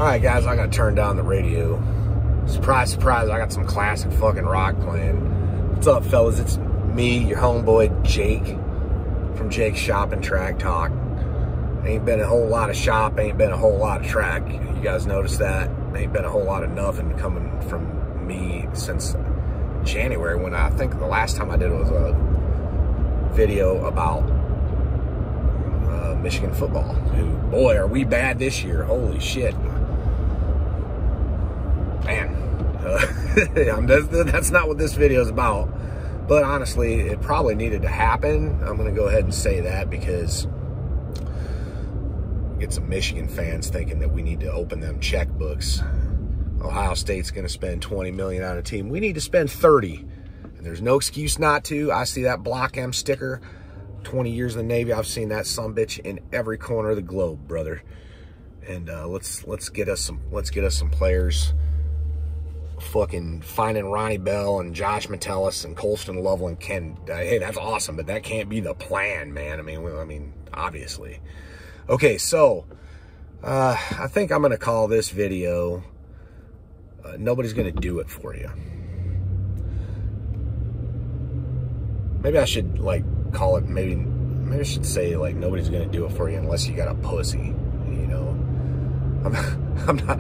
Alright guys, I gotta turn down the radio. Surprise, surprise, I got some classic fucking rock playing. What's up, fellas? It's me, your homeboy, Jake, from Jake's Shop and Track Talk. Ain't been a whole lot of shop, ain't been a whole lot of track. You guys notice that? Ain't been a whole lot of nothing coming from me since January, when I think the last time I did was a video about Michigan football. Who, boy, are we bad this year. Holy shit. Man, that's not what this video is about. But honestly, it probably needed to happen. I'm going to go ahead and say that because get some Michigan fans thinking that we need to open them checkbooks. Ohio State's going to spend $20 million on a team. We need to spend $30, and there's no excuse not to. I see that Block M sticker. 20 years in the Navy, I've seen that sumbitch in every corner of the globe, brother. And let's get us some players. Fucking finding Ronnie Bell and Josh Metellus and Colston Loveland can. Hey, that's awesome, but that can't be the plan, man. I mean, obviously. Okay, so I think I'm gonna call this video "Nobody's Gonna Do It For You." Maybe I should like call it. Maybe I should say like "Nobody's Gonna Do It For You unless you got a pussy." You know, I'm not.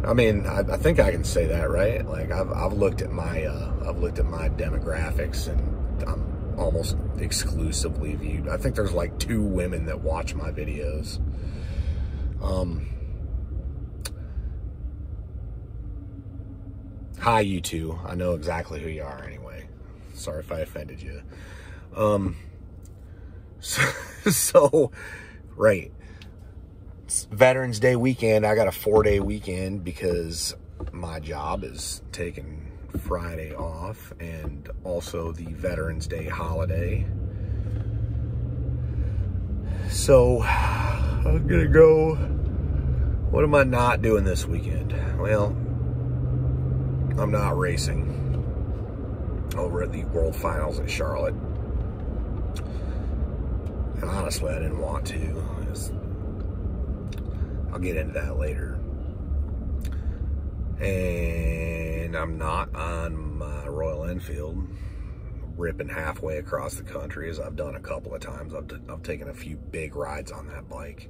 I mean, I think I can say that, right? Like I've looked at my demographics, and I'm almost exclusively viewed. I think there's like 2 women that watch my videos. Hi, you two. I know exactly who you are anyway. Sorry if I offended you. So right. It's Veterans Day weekend. I got a 4-day weekend because my job is taking Friday off, and also the Veterans Day holiday. So I'm gonna go. What am I not doing this weekend? Well, I'm not racing over at the World Finals at Charlotte, and honestly I didn't want to. I'll get into that later. And I'm not on my Royal Enfield ripping halfway across the country, as I've done a couple of times. I've taken a few big rides on that bike.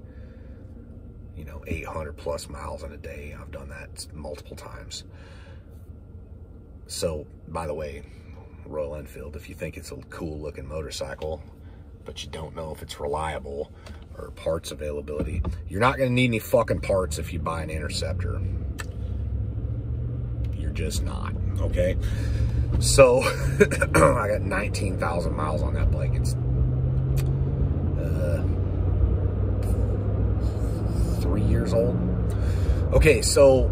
You know, 800 plus miles in a day. I've done that multiple times. So, by the way, Royal Enfield, if you think it's a cool looking motorcycle, but you don't know if it's reliable or parts availability, you're not going to need any fucking parts if you buy an Interceptor. You're just not, okay? So, I got 19,000 miles on that bike. It's 3 years old. Okay, so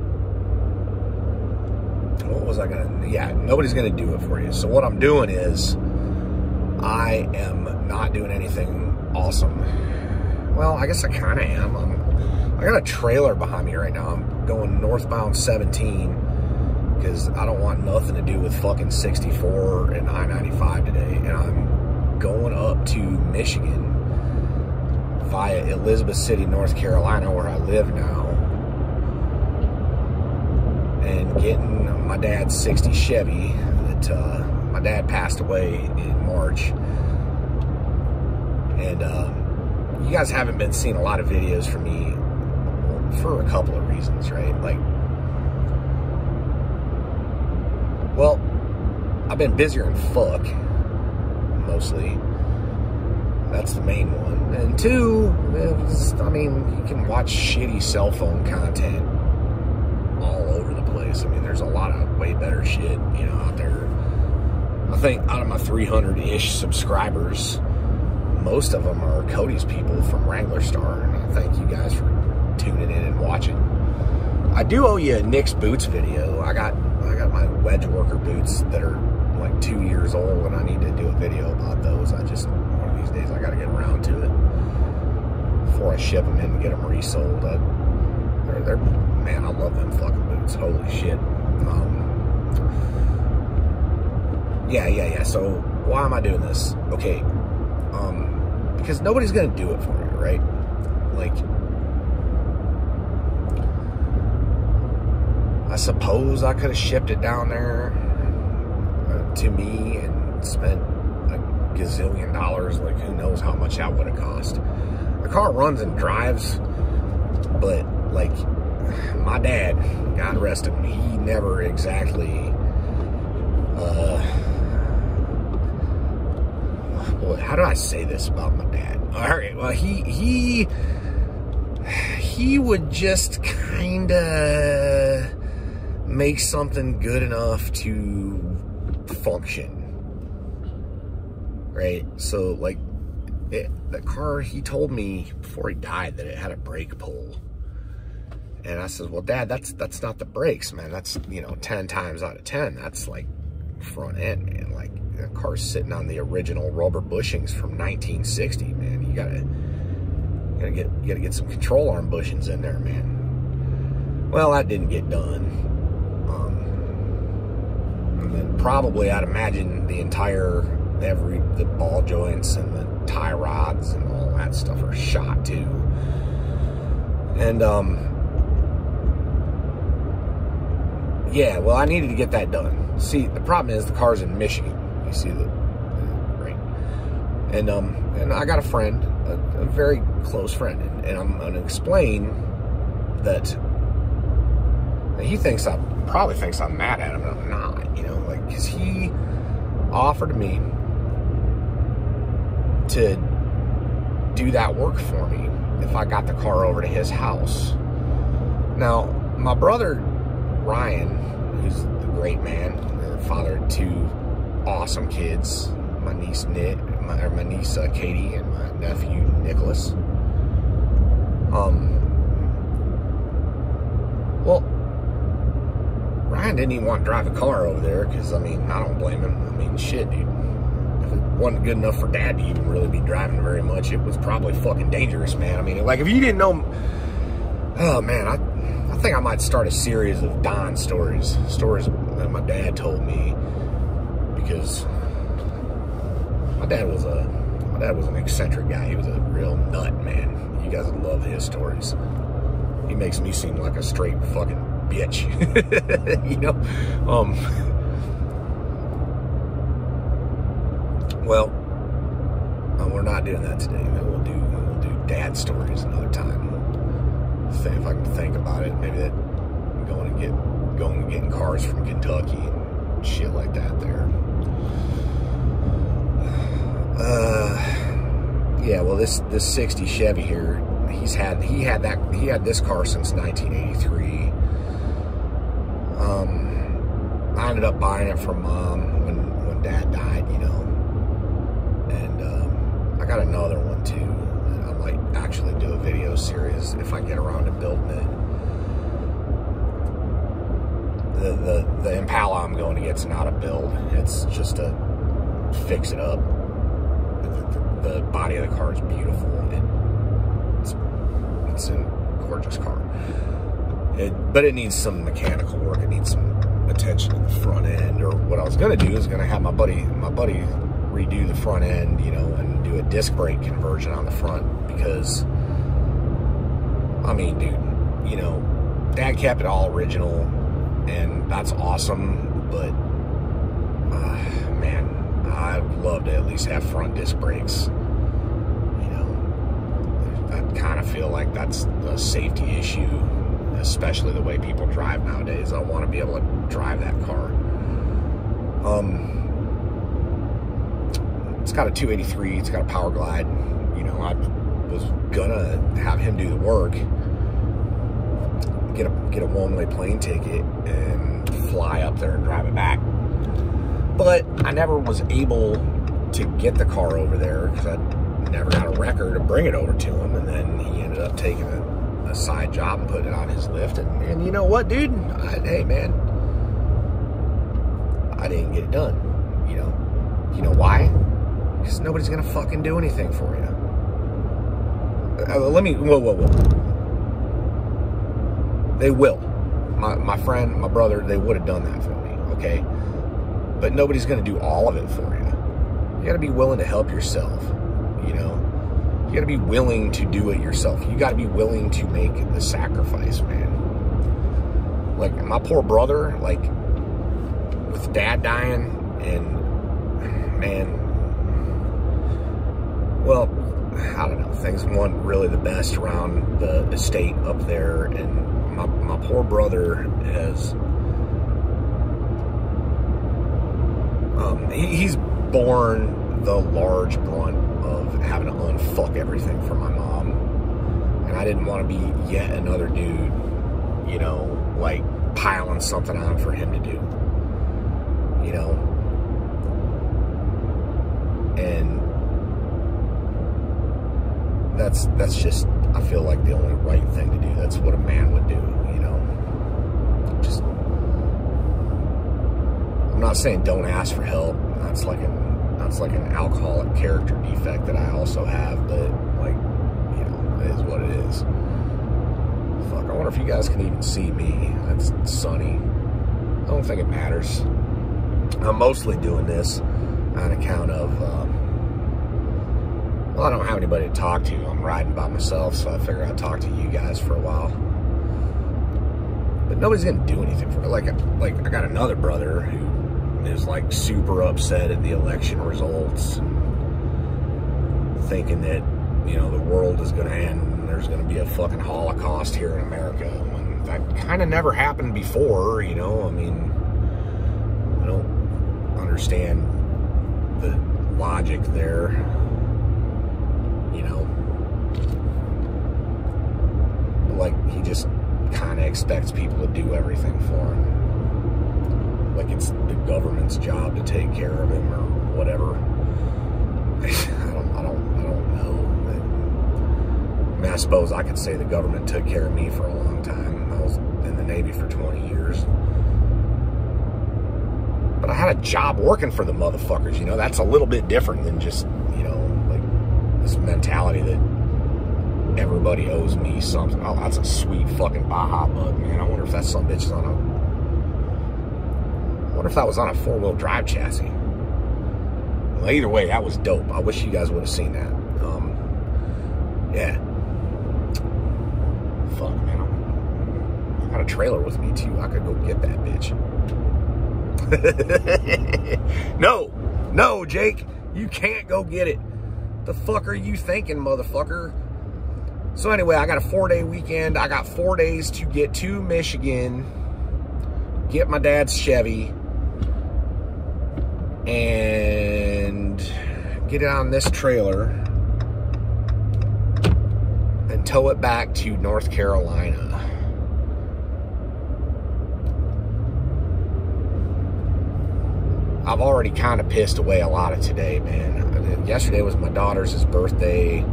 what was I gonna, yeah, nobody's gonna do it for you. So what I'm doing is I am not doing anything awesome. Well, I guess I kind of am. I got a trailer behind me right now. I'm going northbound 17 because I don't want nothing to do with fucking 64 and I-95 today. And I'm going up to Michigan via Elizabeth City, North Carolina, where I live now, and getting my dad's 60 Chevy that my dad passed away in March. And you guys haven't been seeing a lot of videos from me for a couple of reasons, right? Like, well, I've been busier than fuck, mostly. That's the main one. And 2, I mean, you can watch shitty cell phone content all over the place. I mean, there's a lot of way better shit, you know, out there. I think out of my 300-ish subscribers, most of them are Cody's people from Wrangler Star, and I thank you guys for tuning in and watching. I do owe you a Nick's boots video. I got my wedge worker boots that are like 2 years old, and I need to do a video about those. One of these days I got to get around to it before I ship them in and get them resold. They're man, I love them fucking boots. Holy shit. Yeah. So why am I doing this? Okay. Because nobody's gonna do it for you, right? Like, I suppose I could have shipped it down there to me and spent a gazillion dollars. Like, who knows how much that would have cost. The car runs and drives, but, like, my dad, God rest him, he never exactly, boy, how do I say this about my dad? All right, well, he would just kind of make something good enough to function, right? So, like, the car, he told me before he died that it had a brake pull. And I said, well, Dad, that's not the brakes, man. That's, you know, 10 times out of 10. That's like front end, man. Like, the car's sitting on the original rubber bushings from 1960, man. You gotta get some control arm bushings in there, man. Well, that didn't get done. And then probably, I'd imagine the ball joints and the tie rods and all that stuff are shot too. And, yeah, well, I needed to get that done. See, the problem is the car's in Michigan. You see right? And I got a friend, a very close friend, and I'm going to explain that he probably thinks I'm mad at him, and I'm not, you know, like, because he offered me to do that work for me if I got the car over to his house. Now, my brother Ryan, who's the great man, the father of 2 awesome kids, my niece Katie and my nephew Nicholas. Well, Ryan didn't even want to drive the car over there because, I mean, I don't blame him. I mean, shit, dude. If it wasn't good enough for Dad to even really be driving very much, it was probably fucking dangerous, man. I mean, like, if you didn't know, oh man, I think I might start a series of Don stories that my dad told me, because my dad was an eccentric guy. He was a real nut, man. You guys would love his stories. He makes me seem like a straight fucking bitch, you know. Well, we're not doing that today. We'll do dad stories another time. See if I can think about it. Maybe that going and getting cars from Kentucky and shit like that there. Yeah, well, this 60 Chevy here, he had this car since 1983. I ended up buying it from Mom when Dad died, you know. And I got another one too. I might actually do a video series if I get around to building it. The Impala I'm going to get's not a build. It's just a fix it up. The body of the car is beautiful. It's a gorgeous car. But it needs some mechanical work. It needs some attention to the front end. Or what I was going to do is going to have my buddy redo the front end, you know, and do a disc brake conversion on the front, because, I mean, dude, you know, Dad kept it all original, and that's awesome, but, man, I'd love to at least have front disc brakes. You know, I kind of feel like that's a safety issue, especially the way people drive nowadays. I want to be able to drive that car. It's got a 283, it's got a Power Glide. You know, I was gonna have him do the work, get a one-way plane ticket and fly up there and drive it back. But I never was able to get the car over there because I never got a wrecker to bring it over to him, and then he ended up taking a side job and putting it on his lift. And you know what, dude? Hey, man, I didn't get it done. You know why? Because nobody's gonna fucking do anything for you. Whoa. They will. My friend, my brother, they would have done that for me, okay? But nobody's gonna do all of it for you. You gotta be willing to help yourself, you know? You gotta be willing to do it yourself. You gotta be willing to make the sacrifice, man. Like, my poor brother, like, with dad dying, and, man, well, I don't know, things weren't really the best around the estate up there, and my poor brother has, he's borne the large brunt of having to unfuck everything for my mom. And I didn't want to be yet another dude, you know, like piling something on for him to do, you know. And that's just, I feel like, the only right thing to do. That's what a man would do, you know. Just, I'm not saying don't ask for help. That's like an alcoholic character defect that I also have, but, like, you know, it is what it is. Fuck, I wonder if you guys can even see me. It's sunny. I don't think it matters. I'm mostly doing this on account of, well, I don't have anybody to talk to. I'm riding by myself, so I figure I'd talk to you guys for a while. But nobody's gonna do anything for me. Like I got another brother who is, like, super upset at the election results, and thinking that, you know, the world is gonna end and there's gonna be a fucking Holocaust here in America, when that kind of never happened before, you know. I mean, I don't understand the logic there, you know. Like, he just kind of expects people to do everything for him. Like it's the government's job to take care of him or whatever. I don't know. I mean, I suppose I could say the government took care of me for a long time. I was in the Navy for 20 years. But I had a job working for the motherfuckers, you know. That's a little bit different than just, you know, like this mentality that everybody owes me something. Oh, that's a sweet fucking Baja Bug, man. I wonder if that some bitch is on a... I wonder if that was on a 4-wheel drive chassis. Well, either way, that was dope. I wish you guys would have seen that. Yeah. Fuck, man. I got a trailer with me, too. I could go get that bitch. No, Jake. You can't go get it. The fuck are you thinking, motherfucker? So anyway, I got a 4-day weekend. I got 4 days to get to Michigan, get my dad's Chevy, and get it on this trailer and tow it back to North Carolina. I've already kind of pissed away a lot of today, man. Yesterday was my daughter's birthday,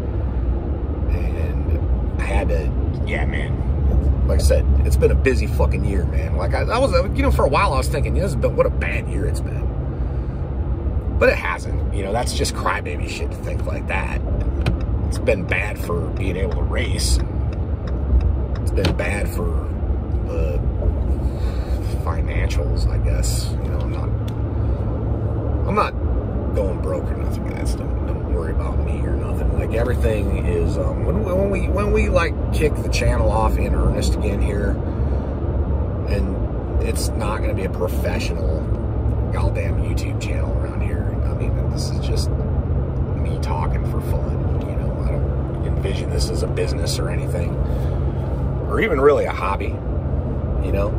and I had to, yeah, man. Like I said, it's been a busy fucking year, man. Like I was, you know, for a while I was thinking, what a bad year it's been. But it hasn't. You know, that's just crybaby shit to think like that. It's been bad for being able to race. It's been bad for the financials, I guess. You know, I'm not going broke or nothing, guys. Don't worry about me or nothing. Like, everything is when we like kick the channel off in earnest again here, and it's not going to be a professional goddamn YouTube channel around here. I mean, this is just me talking for fun. You know, I don't envision this as a business or anything, or even really a hobby. You know,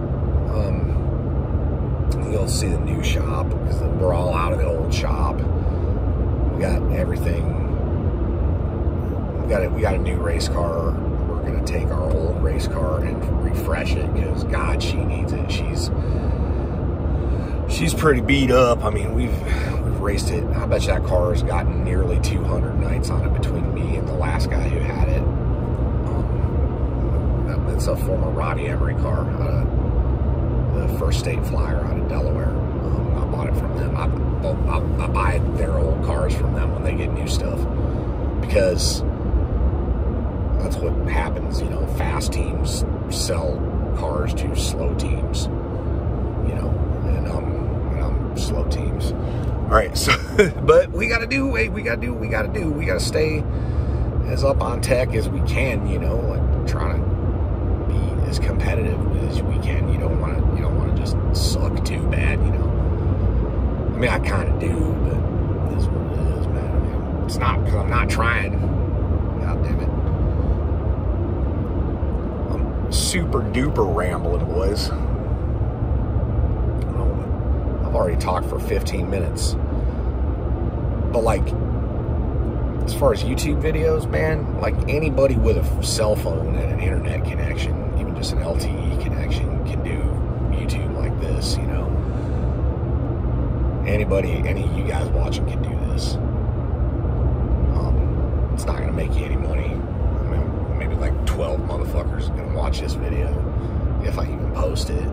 you'll see the new shop because we're all out of the old shop. We got everything. We got a new race car. We're gonna take our old race car and refresh it because God, she needs it. She's pretty beat up. I mean, we've raced it. I bet you that car has gotten nearly 200 nights on it between me and the last guy who had it. It's a former Roddy Emery car, the First State Flyer out of Delaware. I bought it from them. I buy their old cars from them when they get new stuff, because that's what happens. You know, fast teams sell cars to slow teams. You know, and I'm slow teams. All right, so but we gotta stay as up on tech as we can, you know, like trying to be as competitive as we can. You don't want to just suck too bad, you know. I mean, I kind of do, but it is what it is, man. I mean, it's not because I'm not trying. God damn it. I'm super duper rambling, boys. I've already talked for 15 minutes. But like, as far as YouTube videos, man, like anybody with a cell phone and an internet connection, even just an LTE connection, can do YouTube like this, you know. Anybody, any of you guys watching can do this. It's not gonna make you any money. I mean, maybe like 12 motherfuckers are gonna watch this video if I even post it.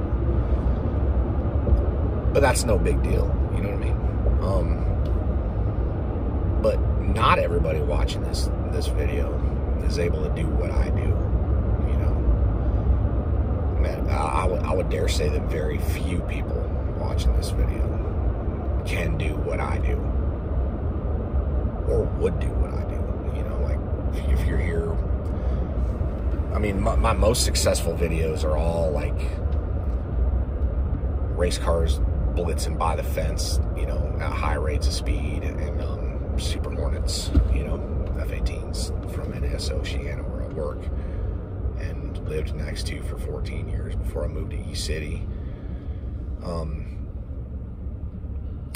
But that's no big deal, you know what I mean? But not everybody watching this video is able to do what I do, you know. Man, I would dare say that very few people watching this video can do what I do, or would do what I do, you know. Like, if you're here, I mean, my most successful videos are all like race cars blitzing by the fence, you know, at high rates of speed, and Super Hornets, you know, F-18s from NS Oceana, where I work and lived next to for 14 years before I moved to E-City.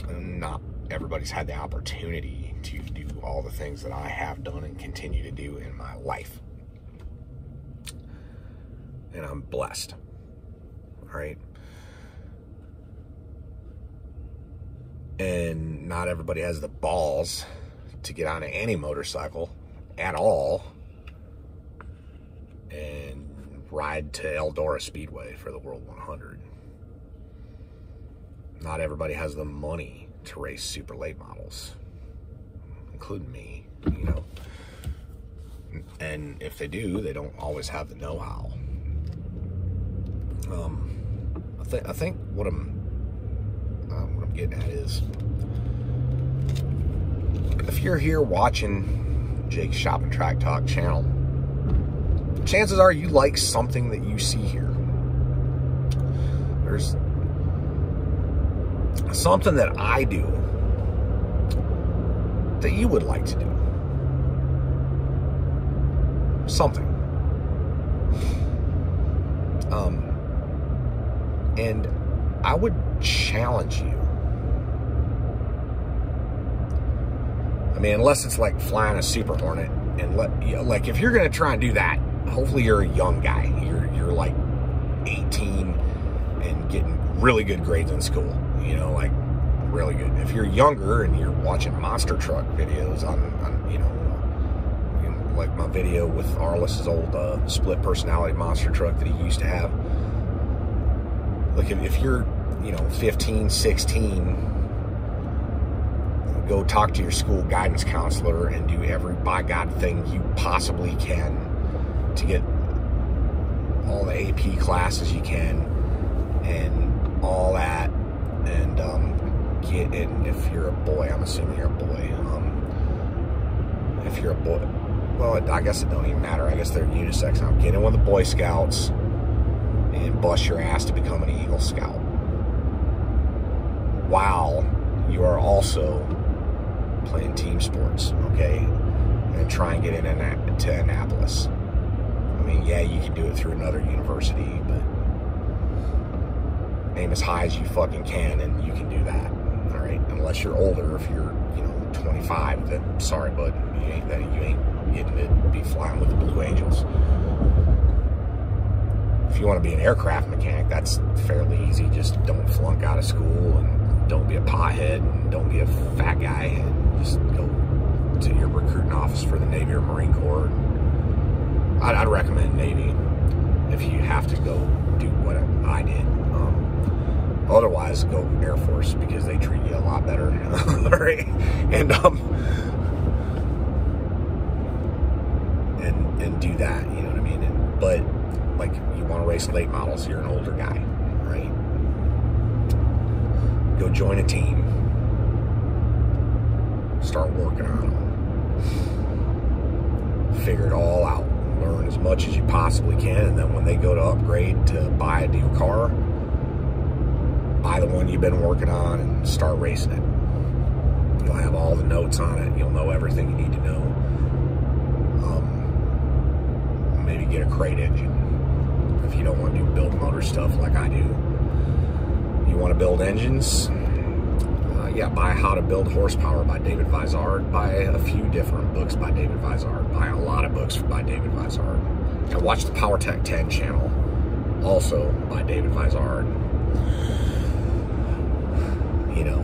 Not everybody's had the opportunity to do all the things that I have done and continue to do in my life. And I'm blessed. All right. And not everybody has the balls to get on any motorcycle at all and ride to Eldora Speedway for the World 100. Not everybody has the money to race super late models, including me, you know. And if they do, they don't always have the know-how. I think what I'm getting at is, if you're here watching Jake's Shop and Track Talk channel, chances are you like something that you see here. There's something that I do that you would like to do. Something. And I would challenge you. I mean, unless it's like flying a Super Hornet, and like if you're gonna try and do that, hopefully you're a young guy. You're like 18 and getting really good grades in school. You know, like really good. If you're younger and you're watching monster truck videos on you know, like my video with Arliss's old split personality monster truck that he used to have. Like if you're, you know, 15, 16, go talk to your school guidance counselor and do every by God thing you possibly can to get all the AP classes you can and all that, and get in. If you're a boy, I'm assuming you're a boy. If you're a boy, well, I guess it don't even matter. I guess they're unisex now. Get in with the Boy Scouts and bust your ass to become an Eagle Scout, while you are also playing team sports, okay? And try and get to Annapolis. I mean, yeah, you can do it through another university, but aim as high as you fucking can, and you can do that, all right? Unless you're older. If you're, you know, 25, then sorry, bud, you ain't getting to be flying with the Blue Angels. If you want to be an aircraft mechanic, that's fairly easy. Just don't flunk out of school, and don't be a pothead, and don't be a fat guy, and just go to your recruiting office for the Navy or Marine Corps. I'd recommend Navy if you have to go do what I did. Otherwise, go Air Force, because they treat you a lot better. Right? And do that, you know what I mean? But like, you want to race late models, you're an older guy, right? Go join a team. Start working on them. figure it all out. Learn as much as you possibly can, and then when they go to upgrade to buy a new car, buy the one you've been working on and start racing it. You'll have all the notes on it. You'll know everything you need to know. Maybe get a crate engine if you don't want to do build motor stuff like I do. You want to build engines? Yeah, buy How to Build Horsepower by David Vizard. Buy a few different books by David Vizard. Buy a lot of books by David Vizard. And watch the PowerTech 10 channel, also by David Vizard. You know,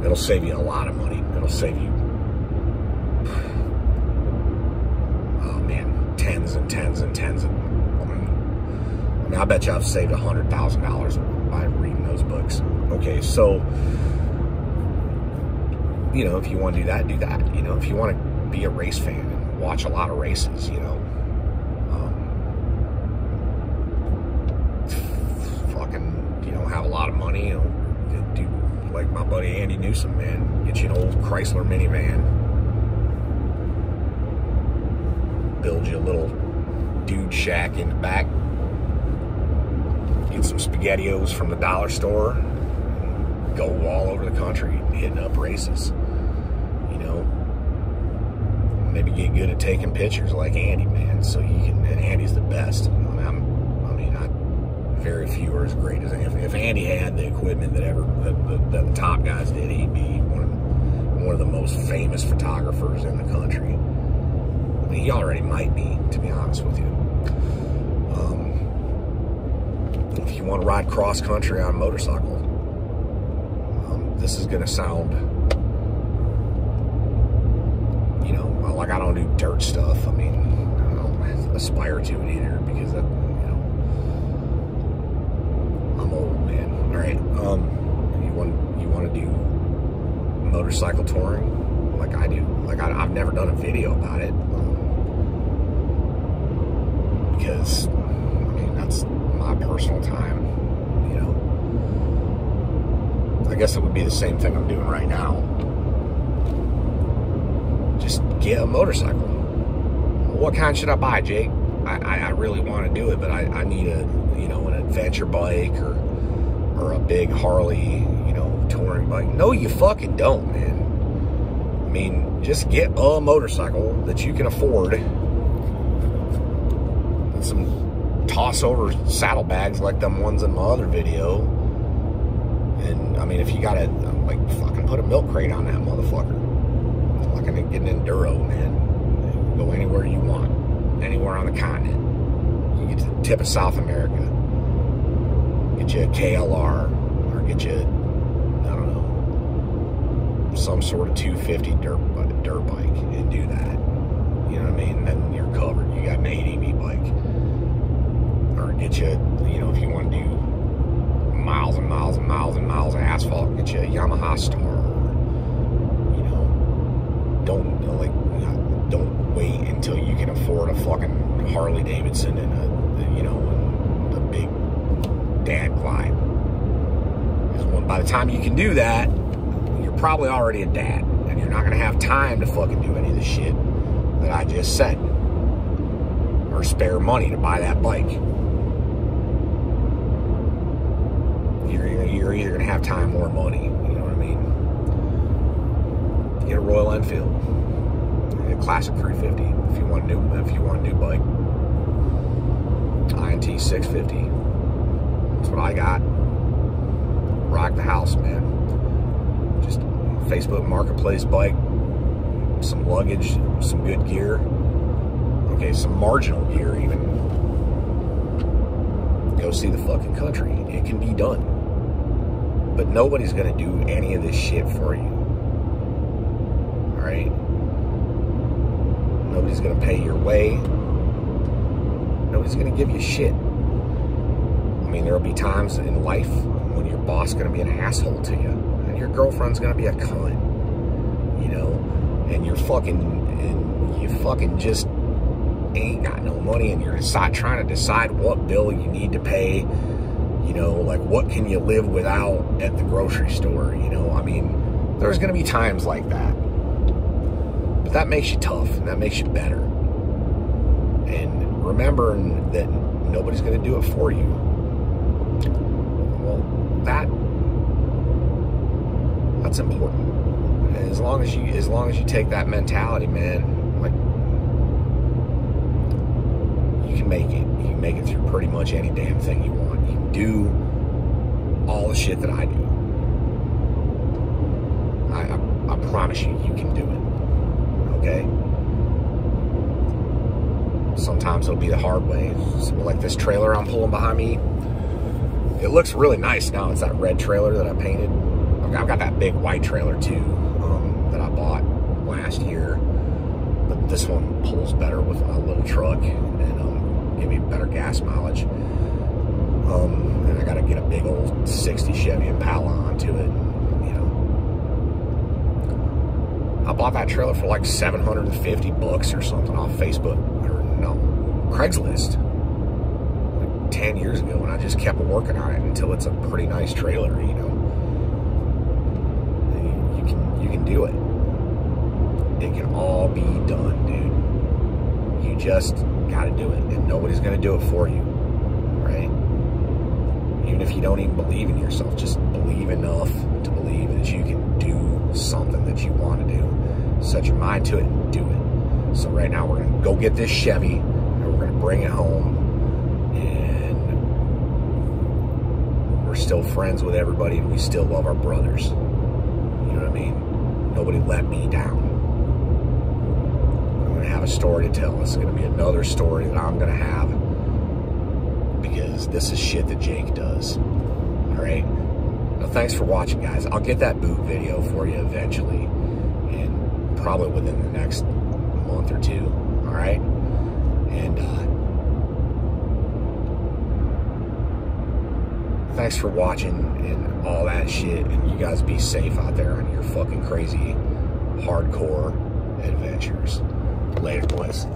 it'll save you a lot of money. It'll save you, oh man, tens and tens and tens of, I mean, I bet you I've saved $100,000 by reading those books. Okay, so, you know, if you want to do that, do that. You know, if you want to be a race fan and watch a lot of races, you know, fucking, you know, have a lot of money, you know, do like my buddy Andy Newsom, man. Get you an old Chrysler minivan, build you a little dude shack in the back, get some SpaghettiOs from the dollar store, go all over the country hitting up races. You know, maybe get good at taking pictures like Andy, man. So you can, and Andy's the best. Very few are as great as Andy. If Andy had the equipment that the top guys did, he'd be one of the most famous photographers in the country. I mean, he already might be, to be honest with you. If you want to ride cross country on a motorcycle, this is going to sound, you know, like I don't do dirt stuff. I mean, I don't aspire to it either, because that, I'm old, man. All right. You want to do motorcycle touring like I do? Like I've never done a video about it, because I mean, that's my personal time. You know, I guess it would be the same thing I'm doing right now. Just get a motorcycle. What kind should I buy, Jake? I really want to do it, but I need a, you know, an adventure bike or a big Harley, you know, touring bike. No, you fucking don't, man. I mean, just get a motorcycle that you can afford, and some toss over saddlebags like them ones in my other video. And I mean, if you gotta, like, fucking put a milk crate on that motherfucker. It's like get an enduro, man. You can go anywhere you want. Anywhere on the continent. You get to the tip of South America, get you a KLR, or get you, I don't know, some sort of 250 dirt bike, and do that. You know what I mean? Then you're covered. You got an ADV bike. Or get you, you know, if you want to do miles and miles and miles and miles of asphalt, get you a Yamaha Star. You know, don't wait until you can afford a fucking Harley Davidson and a, you know, a big dad glide. Because by the time you can do that, you're probably already a dad, and you're not going to have time to fucking do any of the shit that I just said, or spare money to buy that bike. You're either going to have time or money. You know what I mean? Get a Royal Enfield. Classic 350 if you want a new bike. INT 650. That's what I got. Rock the house, man. Just Facebook Marketplace bike, some luggage, some good gear. Okay, some marginal gear even. Go see the fucking country. It can be done. But nobody's gonna do any of this shit for you. Alright? Nobody's going to pay your way. Nobody's going to give you shit. I mean, there'll be times in life when your boss is going to be an asshole to you, and your girlfriend's going to be a cunt, you know, and you fucking just ain't got no money, and you're trying to decide what bill you need to pay, you know, like what can you live without at the grocery store, you know. I mean, there's going to be times like that. But that makes you tough, and that makes you better. And remembering that nobody's going to do it for you. Well, that's important. And as long as you take that mentality, man, like, you can make it. You can make it through pretty much any damn thing you want. You can do all the shit that I do. I promise you, you can do it. Okay? Sometimes it'll be the hard way. Like this trailer I'm pulling behind me, it looks really nice now. It's that red trailer that I painted. I've got that big white trailer too, that I bought last year. But this one pulls better with my little truck and give me better gas mileage. And I got to get a big old 60 Chevy Impala onto it. I bought that trailer for like $750 or something off Facebook, or no, Craigslist, like 10 years ago, and I just kept working on it until it's a pretty nice trailer, you know. You can do it. It can all be done, dude. You just gotta do it, and nobody's gonna do it for you, right? Even if you don't even believe in yourself, just believe enough to believe that you can do something that you want to do. Set your mind to it and do it. So right now we're gonna go get this Chevy and we're gonna bring it home, and we're still friends with everybody and we still love our brothers. You know what I mean? Nobody let me down. I'm gonna have a story to tell. It's gonna be another story that I'm gonna have, because this is shit that Jake does. All right. Now, thanks for watching, guys. I'll get that boot video for you eventually, and probably within the next month or two. All right. And thanks for watching and all that shit. And you guys be safe out there on your fucking crazy hardcore adventures. Later, boys.